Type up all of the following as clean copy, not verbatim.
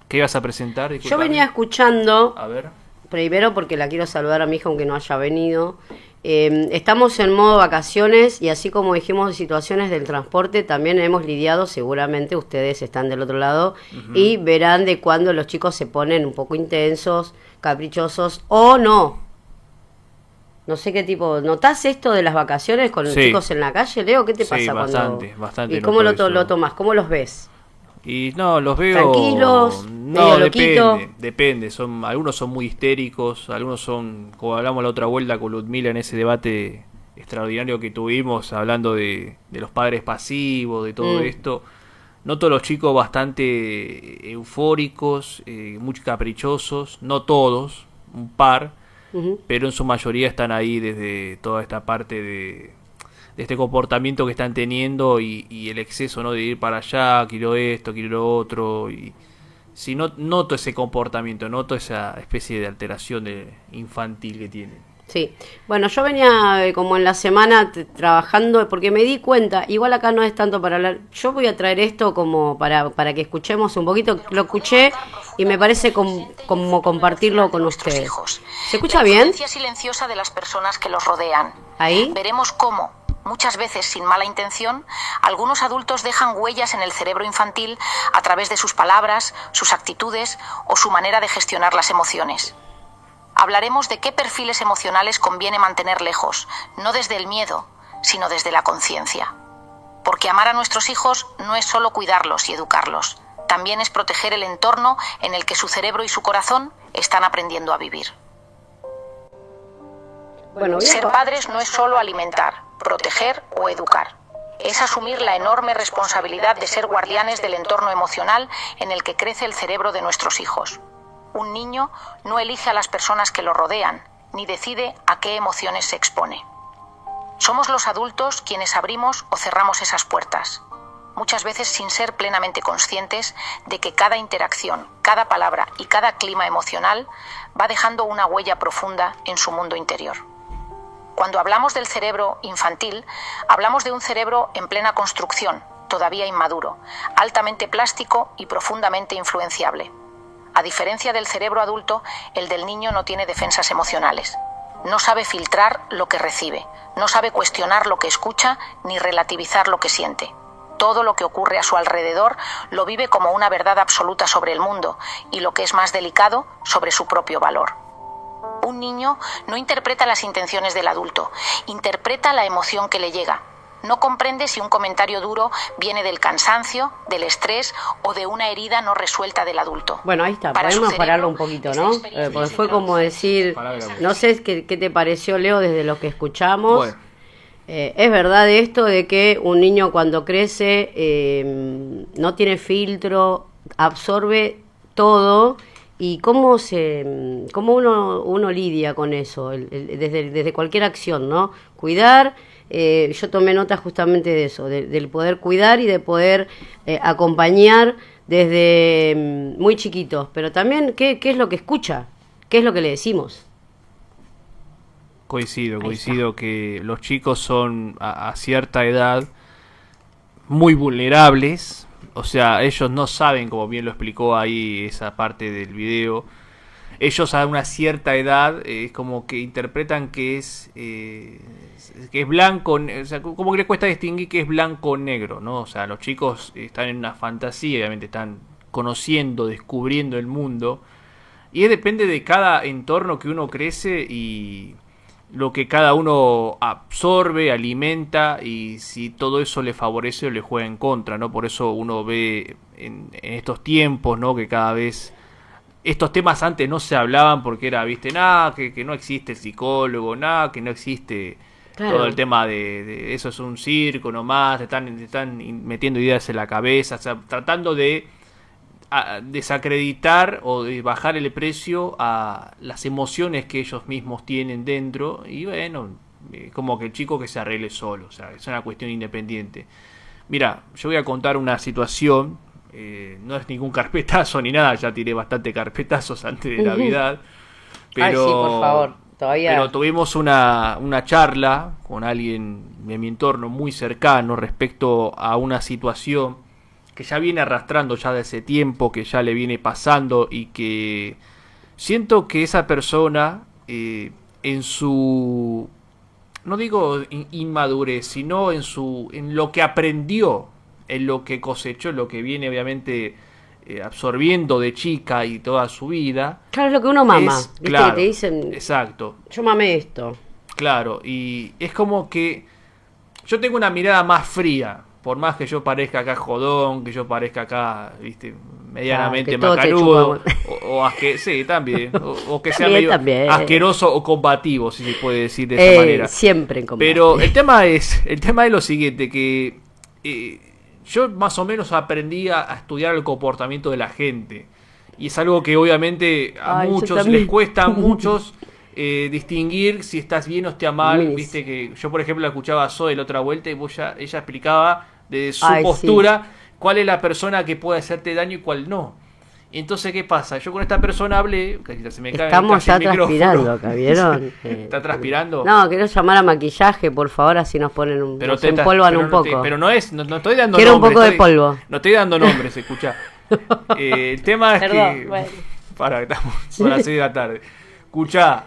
¿Qué ibas a presentar? Yo Disculpame. venía escuchando, A ver. primero porque la quiero saludar a mi hija aunque no haya venido. Estamos en modo vacaciones y así como dijimos de situaciones del transporte, también hemos lidiado, seguramente ustedes están del otro lado, y verán de cuando los chicos se ponen un poco intensos, caprichosos o no. No sé qué tipo, ¿notás esto de las vacaciones con los Sí. chicos en la calle, Leo? ¿Qué te Sí, pasa bastante, cuando... bastante ¿Y cómo noto eso. lo tomás? ¿Cómo los ves? Y no, los veo... ¿Tranquilos? No, ¿Medio loquito? depende. Algunos son muy histéricos, algunos son, como hablamos la otra vuelta con Ludmila en ese debate extraordinario que tuvimos, hablando de los padres pasivos, de todo Mm. esto. Noto a los chicos bastante eufóricos, muy caprichosos, no todos, un par, Ujú. pero en su mayoría están ahí desde toda esta parte de este comportamiento que están teniendo y el exceso, ¿no? De ir para allá, quiero esto, quiero lo otro. Y si no, noto ese comportamiento, noto esa especie de alteración infantil que tienen. Sí, bueno, yo venía como en la semana trabajando porque me di cuenta, igual acá no es tanto para hablar, yo voy a traer esto como para que escuchemos un poquito, lo escuché y me parece como compartirlo con ustedes. ¿Se escucha bien? La influencia silenciosa de las personas que los rodean. ¿Ahí? Veremos cómo, muchas veces sin mala intención, algunos adultos dejan huellas en el cerebro infantil a través de sus palabras, sus actitudes o su manera de gestionar las emociones. Hablaremos de qué perfiles emocionales conviene mantener lejos, no desde el miedo, sino desde la conciencia. Porque amar a nuestros hijos no es solo cuidarlos y educarlos, también es proteger el entorno en el que su cerebro y su corazón están aprendiendo a vivir. Bueno, Ser padres no es solo alimentar, proteger o educar. Es asumir la enorme responsabilidad de ser guardianes del entorno emocional en el que crece el cerebro de nuestros hijos. Un niño no elige a las personas que lo rodean, ni decide a qué emociones se expone. Somos los adultos quienes abrimos o cerramos esas puertas, muchas veces sin ser plenamente conscientes de que cada interacción, cada palabra y cada clima emocional va dejando una huella profunda en su mundo interior. Cuando hablamos del cerebro infantil, hablamos de un cerebro en plena construcción, todavía inmaduro, altamente plástico y profundamente influenciable. A diferencia del cerebro adulto, el del niño no tiene defensas emocionales. No sabe filtrar lo que recibe, no sabe cuestionar lo que escucha ni relativizar lo que siente. Todo lo que ocurre a su alrededor lo vive como una verdad absoluta sobre el mundo y, lo que es más delicado, sobre su propio valor. Un niño no interpreta las intenciones del adulto, interpreta la emoción que le llega. No comprende si un comentario duro viene del cansancio, del estrés o de una herida no resuelta del adulto. Bueno, ahí está, Para su podemos cerebro, pararlo un poquito, ¿no? esta experiencia Porque fue como decir, Palabra. no sé qué te pareció, Leo, desde lo que escuchamos. Bueno, Es verdad esto de que un niño cuando crece no tiene filtro, absorbe todo. ¿Y cómo uno lidia con eso? Desde cualquier acción, ¿no? Cuidar, yo tomé nota justamente de eso, del poder cuidar y de poder acompañar desde muy chiquitos. Pero también, ¿qué es lo que escucha? ¿Qué es lo que le decimos? coincido que los chicos son a cierta edad muy vulnerables. O sea, ellos no saben, como bien lo explicó ahí esa parte del video. Ellos a una cierta edad es como que interpretan que es blanco, o sea, como que les cuesta distinguir que es blanco o negro, ¿no? O sea, los chicos están en una fantasía, obviamente están conociendo, descubriendo el mundo, y depende de cada entorno que uno crece y lo que cada uno absorbe, alimenta, y si todo eso le favorece o le juega en contra, ¿no? Por eso uno ve en estos tiempos, ¿no? Que cada vez estos temas antes no se hablaban porque era, viste, nada, que no existe el psicólogo, nada, que no existe todo el Claro. tema de eso es un circo nomás, te están metiendo ideas en la cabeza, o sea, tratando de desacreditar o de bajar el precio a las emociones que ellos mismos tienen dentro, y bueno, como que el chico que se arregle solo, o sea, es una cuestión independiente. Mira, yo voy a contar una situación, no es ningún carpetazo ni nada, ya tiré bastante carpetazos antes de Navidad, pero, Ay, sí, por favor, todavía. pero tuvimos una charla con alguien de mi entorno muy cercano respecto a una situación que ya viene arrastrando ya de ese tiempo, que ya le viene pasando y que siento que esa persona en su, no digo inmadurez, sino en lo que aprendió, en lo que cosechó, en lo que viene obviamente absorbiendo de chica y toda su vida. Claro, es lo que uno mama. Es, ¿viste? claro, Que te dicen, exacto. yo mamé esto. Claro, y es como que yo tengo una mirada más fría, por más que yo parezca acá jodón, que yo parezca acá, viste, medianamente claro, macanudo, sí, también, o que sea medio también. asqueroso o combativo, si se puede decir de esa manera. Siempre en combate. Pero el tema es lo siguiente, que yo más o menos aprendí a estudiar el comportamiento de la gente. Y es algo que obviamente a muchos les cuesta, a muchos distinguir si estás bien o estás mal. Viste que yo, por ejemplo, la escuchaba a Zoe la otra vuelta y ella explicaba de su postura cuál es la persona que puede hacerte daño y cuál no. Y entonces, ¿qué pasa? Yo con esta persona hablé, casi se me cae Estamos casi ya el transpirando acá, ¿vieron? ¿Está transpirando? No, quiero llamar a maquillaje, por favor, así nos ponen nos empolvan un poco. Pero no estoy dando quiero nombres. Un poco de polvo. No estoy dando nombres, escucha. El tema es que... Bueno. Estamos, son las 6 de la tarde. Escuchá,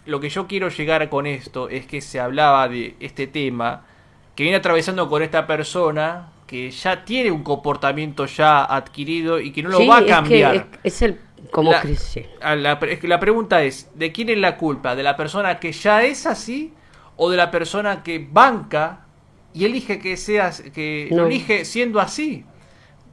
lo que yo quiero llegar con esto es que se hablaba de este tema que viene atravesando con esta persona que ya tiene un comportamiento ya adquirido y que no lo va a cambiar. Es el como la pregunta es, ¿de quién es la culpa? ¿De la persona que ya es así o de la persona que banca y elige que seas lo elige siendo así?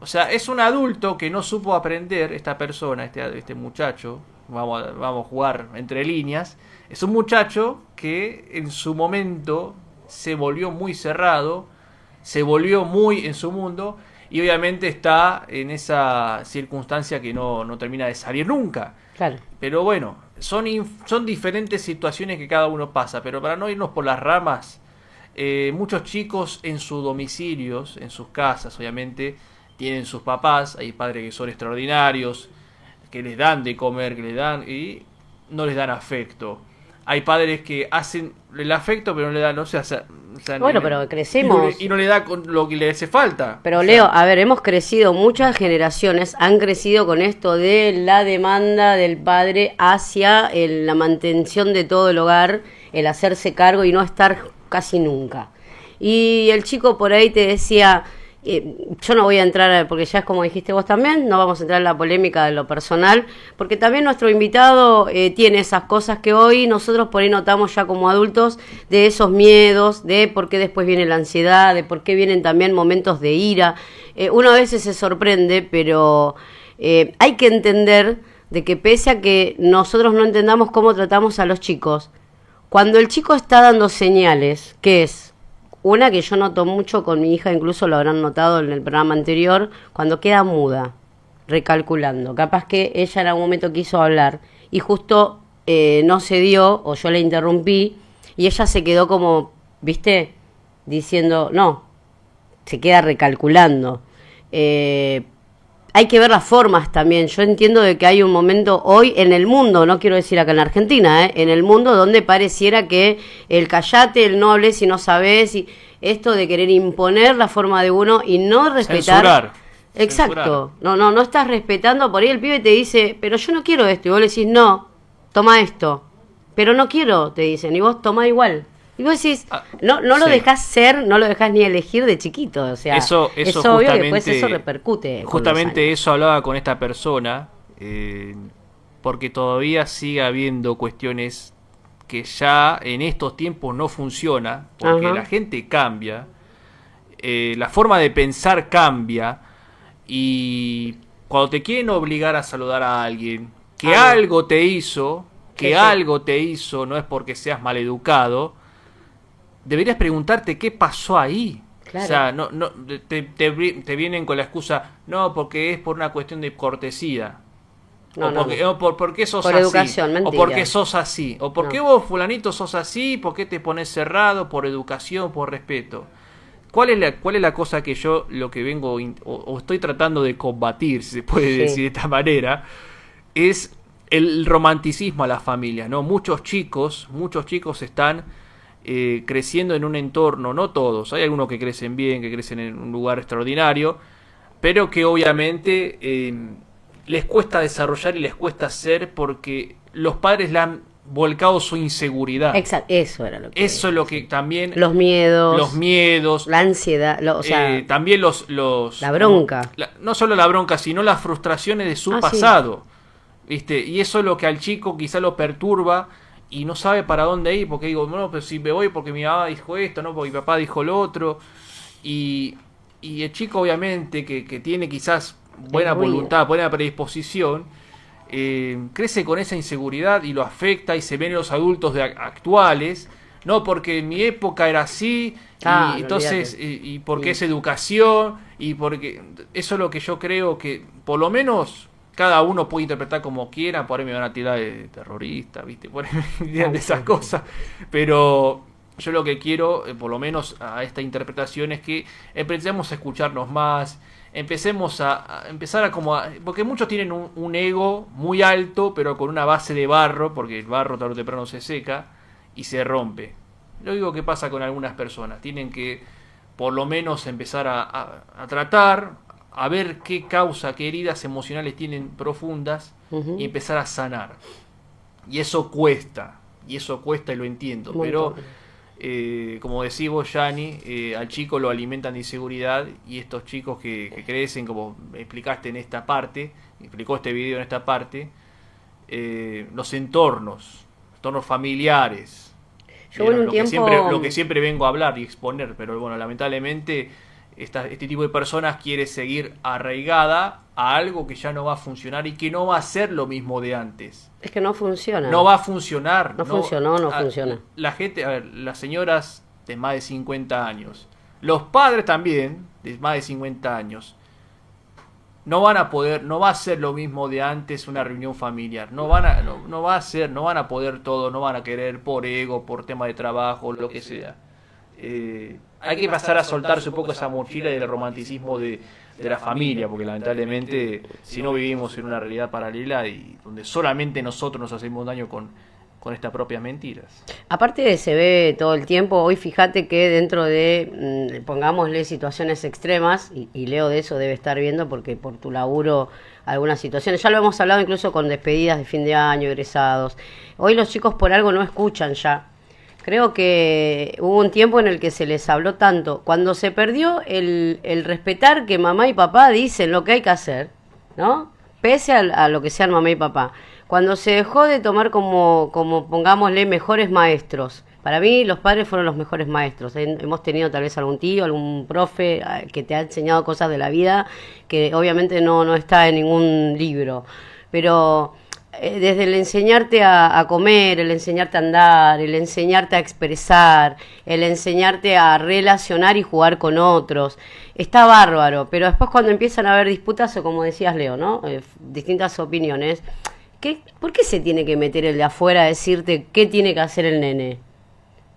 O sea, es un adulto que no supo aprender, esta persona, este muchacho, vamos a jugar entre líneas, es un muchacho que en su momento se volvió muy cerrado, se volvió muy en su mundo y obviamente está en esa circunstancia que no termina de salir nunca. Claro. Pero bueno, son diferentes situaciones que cada uno pasa, pero para no irnos por las ramas, muchos chicos en sus domicilios, en sus casas, obviamente, tienen sus papás, hay padres que son extraordinarios, que les dan de comer, que les dan y no les dan afecto. Hay padres que hacen el afecto, pero no le dan, bueno, pero crecemos. Y no le da lo que le hace falta. Pero Leo, a ver, hemos crecido, muchas generaciones han crecido con esto de la demanda del padre hacia la mantención de todo el hogar, el hacerse cargo y no estar casi nunca. Y el chico por ahí te decía... yo no voy a entrar, porque ya es como dijiste vos también, no vamos a entrar en la polémica de lo personal, porque también nuestro invitado tiene esas cosas que hoy nosotros por ahí notamos ya como adultos, de esos miedos, de por qué después viene la ansiedad, de por qué vienen también momentos de ira. Uno a veces se sorprende, pero hay que entender de que pese a que nosotros no entendamos cómo tratamos a los chicos, cuando el chico está dando señales, que es una que yo noto mucho con mi hija, incluso lo habrán notado en el programa anterior, cuando queda muda, recalculando. Capaz que ella en algún momento quiso hablar y justo no se dio, o yo le interrumpí, y ella se quedó como, ¿viste? Diciendo, no, se queda recalculando. Hay que ver las formas también. Yo entiendo de que hay un momento hoy en el mundo, no quiero decir acá en Argentina, en el mundo donde pareciera que el callate, el no hables si no sabes, y esto de querer imponer la forma de uno y no respetar. Censurar. Exacto. Censurar. No estás respetando. Por ahí el pibe te dice, pero yo no quiero esto. Y vos le decís, no, toma esto. Pero no quiero, te dicen. Y vos tomá igual. Y vos decís, no lo dejás ser, no lo dejás ni elegir de chiquito. O sea, eso es obvio que después eso repercute. Justamente eso hablaba con esta persona, porque todavía sigue habiendo cuestiones que ya en estos tiempos no funciona, porque la gente cambia, la forma de pensar cambia, y cuando te quieren obligar a saludar a alguien, que algo te hizo, no es porque seas maleducado, deberías preguntarte qué pasó ahí. Claro. O sea, te vienen con la excusa, no, porque es por una cuestión de cortesía. Porque sos por así. Educación, mentira. O porque sos así. O porque vos, fulanito, sos así. ¿Por qué te pones cerrado? Por educación, por respeto. ¿Cuál es la cosa que yo lo que vengo o estoy tratando de combatir, si se puede decir de esta manera? Es el romanticismo a la familia, ¿no? Muchos chicos están creciendo en un entorno, no todos, hay algunos que crecen bien, que crecen en un lugar extraordinario, pero que obviamente les cuesta desarrollar y les cuesta ser porque los padres le han volcado su inseguridad. Exacto, eso era lo que... Eso es lo que también... Los miedos, la ansiedad, o sea... también la bronca. No solo la bronca, sino las frustraciones de su pasado. Sí. ¿Viste? Y eso es lo que al chico quizá lo perturba y no sabe para dónde ir, porque digo, bueno, pero si me voy porque mi mamá dijo esto, no porque mi papá dijo lo otro. Y el chico obviamente que tiene quizás buena voluntad, buena predisposición, crece con esa inseguridad y lo afecta y se ven en los adultos actuales, no porque en mi época era así, y entonces y porque es educación, y porque eso es lo que yo creo que por lo menos cada uno puede interpretar como quiera. Por ahí me van a tirar de terrorista, ¿viste? Por ahí me tiran de esas cosas, pero yo lo que quiero, por lo menos a esta interpretación, es que empecemos a escucharnos más, empecemos a porque muchos tienen un ego muy alto, pero con una base de barro, porque el barro tarde o temprano se seca y se rompe. Lo digo que pasa con algunas personas, tienen que por lo menos empezar a tratar, a ver qué causa, qué heridas emocionales tienen profundas, y empezar a sanar. Y eso cuesta y lo entiendo, pero como decís vos, Yanni, al chico lo alimentan de inseguridad, y estos chicos que crecen, como explicaste en esta parte, explicó este video en esta parte, los entornos familiares, lo que siempre vengo a hablar y exponer, pero bueno, lamentablemente este tipo de personas quiere seguir arraigada a algo que ya no va a funcionar y que no va a ser lo mismo de antes. Es que no funciona. No va a funcionar. No funciona. La gente, a ver, las señoras de más de 50 años, los padres también de más de 50 años, no van a poder, no va a ser lo mismo de antes una reunión familiar. No van a poder todo, no van a querer por ego, por tema de trabajo, lo que sea. Hay que pasar a soltarse un poco esa mochila del romanticismo de la familia, porque lamentablemente si no vivimos en una realidad paralela y donde solamente nosotros nos hacemos daño con estas propias mentiras. Aparte se ve todo el tiempo, hoy fíjate que dentro de, pongámosle situaciones extremas, y Leo de eso debe estar viendo porque por tu laburo algunas situaciones, ya lo hemos hablado incluso con despedidas de fin de año, egresados, hoy los chicos por algo no escuchan ya. Creo que hubo un tiempo en el que se les habló tanto, cuando se perdió el respetar que mamá y papá dicen lo que hay que hacer, ¿no? Pese a lo que sean mamá y papá. Cuando se dejó de tomar como pongámosle, mejores maestros. Para mí los padres fueron los mejores maestros. Hemos tenido tal vez algún tío, algún profe que te ha enseñado cosas de la vida que obviamente no está en ningún libro. Pero desde el enseñarte a comer, el enseñarte a andar, el enseñarte a expresar, el enseñarte a relacionar y jugar con otros, está bárbaro. Pero después cuando empiezan a haber disputas, o como decías Leo, ¿no? Distintas opiniones, ¿por qué se tiene que meter el de afuera a decirte qué tiene que hacer el nene?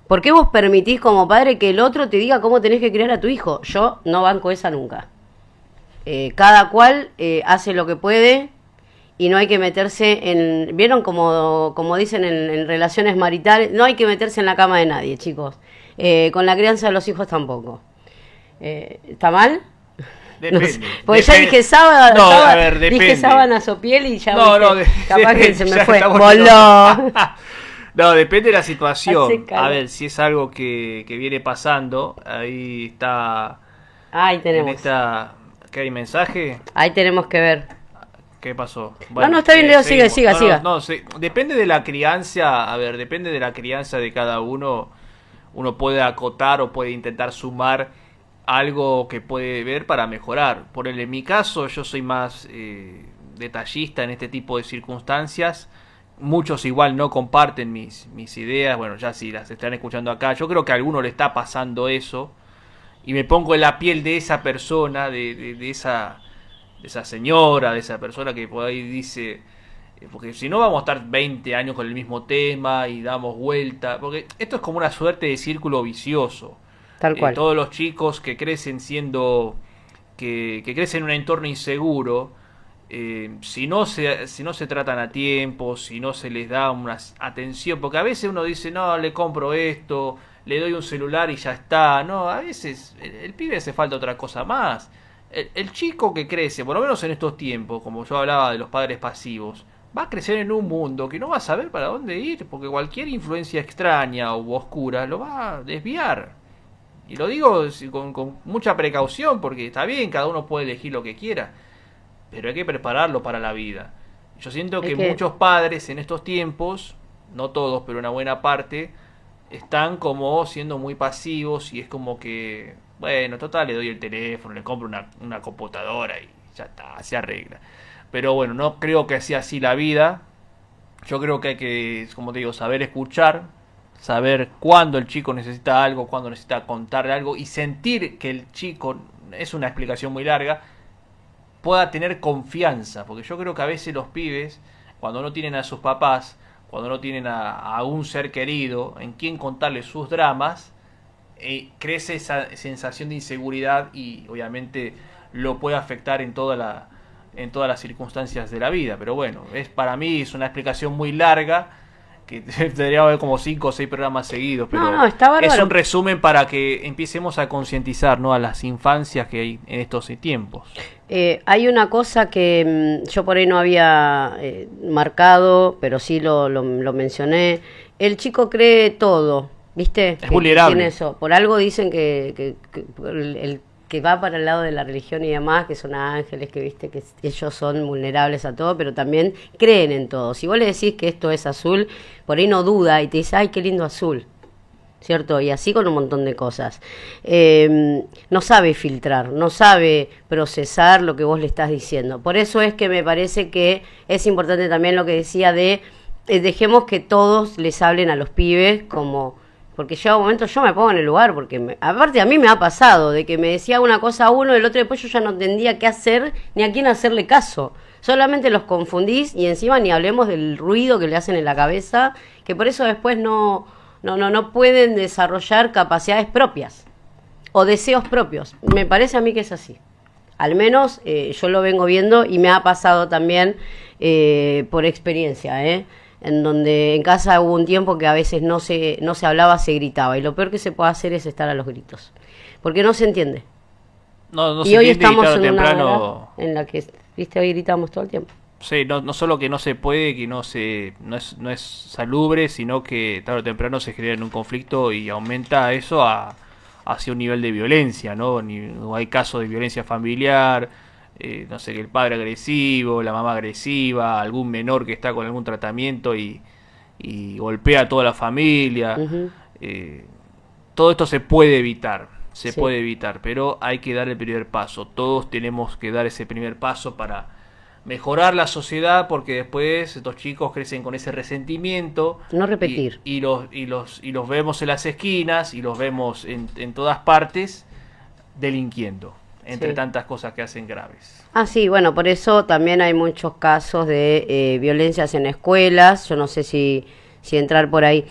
¿Por qué vos permitís como padre que el otro te diga cómo tenés que criar a tu hijo? Yo no banco esa nunca. Cada cual hace lo que puede y no hay que meterse en... ¿Vieron como dicen en relaciones maritales? No hay que meterse en la cama de nadie, chicos. Con la crianza de los hijos tampoco. ¿Está mal? Depende. No sé, porque ya dije sábana, no, a ver, dije sábana Sopiel y ya capaz que se me ya fue. Voló. No, depende de la situación. A ver, si es algo que viene pasando, ahí está. Ahí tenemos. ¿Qué hay mensaje? Ahí tenemos que ver. ¿Qué pasó? Bueno, no, está bien, Leo, siga. Depende de la crianza, depende de la crianza de cada uno. Uno puede acotar o puede intentar sumar algo que puede ver para mejorar. Por en mi caso, yo soy más detallista en este tipo de circunstancias. Muchos igual no comparten mis ideas. Bueno, ya si las están escuchando acá, yo creo que a alguno le está pasando eso. Y me pongo en la piel de esa persona, de esa señora, de esa persona que por ahí dice, porque si no vamos a estar 20 años con el mismo tema y damos vuelta, porque esto es como una suerte de círculo vicioso. Tal cual. Todos los chicos que crecen que crecen en un entorno inseguro, si no se tratan a tiempo, si no se les da una atención, porque a veces uno dice, no, le compro esto, le doy un celular y ya está. No, a veces el pibe hace falta otra cosa más. el chico que crece, por lo menos en estos tiempos, como yo hablaba de los padres pasivos, va a crecer en un mundo que no va a saber para dónde ir, porque cualquier influencia extraña o oscura lo va a desviar. Y lo digo con mucha precaución, porque está bien, cada uno puede elegir lo que quiera, pero hay que prepararlo para la vida. Yo siento que muchos padres en estos tiempos, no todos, pero una buena parte, están como siendo muy pasivos y es como que, bueno, total, le doy el teléfono, le compro una computadora y ya está, se arregla. Pero bueno, no creo que sea así la vida. Yo creo que hay que, como te digo, saber escuchar, saber cuándo el chico necesita algo, cuándo necesita contarle algo y sentir que el chico, es una explicación muy larga, pueda tener confianza. Porque yo creo que a veces los pibes, cuando no tienen a sus papás, cuando no tienen a un ser querido en quien contarle sus dramas, crece esa sensación de inseguridad y obviamente lo puede afectar en todas las circunstancias de la vida. Pero bueno, para mí es una explicación muy larga que debería haber como 5 o 6 programas seguidos, pero no, está bárbaro. Es un resumen para que empecemos a concientizar, ¿no?, a las infancias que hay en estos tiempos. Hay una cosa que yo por ahí no había marcado, pero sí lo mencioné. El chico cree todo, ¿viste? Es vulnerable. Tiene eso. Por algo dicen que el que va para el lado de la religión y demás, que son ángeles, que viste que ellos son vulnerables a todo, pero también creen en todo. Si vos le decís que esto es azul, por ahí no duda y te dice, ay, qué lindo azul, ¿cierto? Y así con un montón de cosas. No sabe filtrar, no sabe procesar lo que vos le estás diciendo. Por eso es que me parece que es importante también lo que decía de dejemos que todos les hablen a los pibes como... Porque llega un momento, yo me pongo en el lugar, porque aparte a mí me ha pasado, de que me decía una cosa a uno, el otro después yo ya no entendía qué hacer, ni a quién hacerle caso. Solamente los confundís y encima ni hablemos del ruido que le hacen en la cabeza, que por eso después no pueden desarrollar capacidades propias o deseos propios. Me parece a mí que es así. Al menos yo lo vengo viendo y me ha pasado también por experiencia, en donde en casa hubo un tiempo que a veces no se hablaba, se gritaba, y lo peor que se puede hacer es estar a los gritos, porque no se entiende. No y se hoy entiende, estamos y tarde en o una temprano... era en la que, viste, hoy gritamos todo el tiempo. Sí, no solo que no se puede, que no es salubre, sino que tarde o temprano se genera en un conflicto y aumenta eso hacia un nivel de violencia, ¿no? Hay casos de violencia familiar, no sé, que el padre agresivo, la mamá agresiva, algún menor que está con algún tratamiento y golpea a toda la familia. Uh-huh. Todo esto se puede evitar, Sí. puede evitar, pero hay que dar el primer paso. Todos tenemos que dar ese primer paso para mejorar la sociedad, porque después estos chicos crecen con ese resentimiento. No repetir. Y los vemos en las esquinas y los vemos en todas partes delinquiendo, entre Sí. tantas cosas que hacen graves. Sí, bueno, por eso también hay muchos casos de violencias en escuelas, yo no sé si entrar por ahí.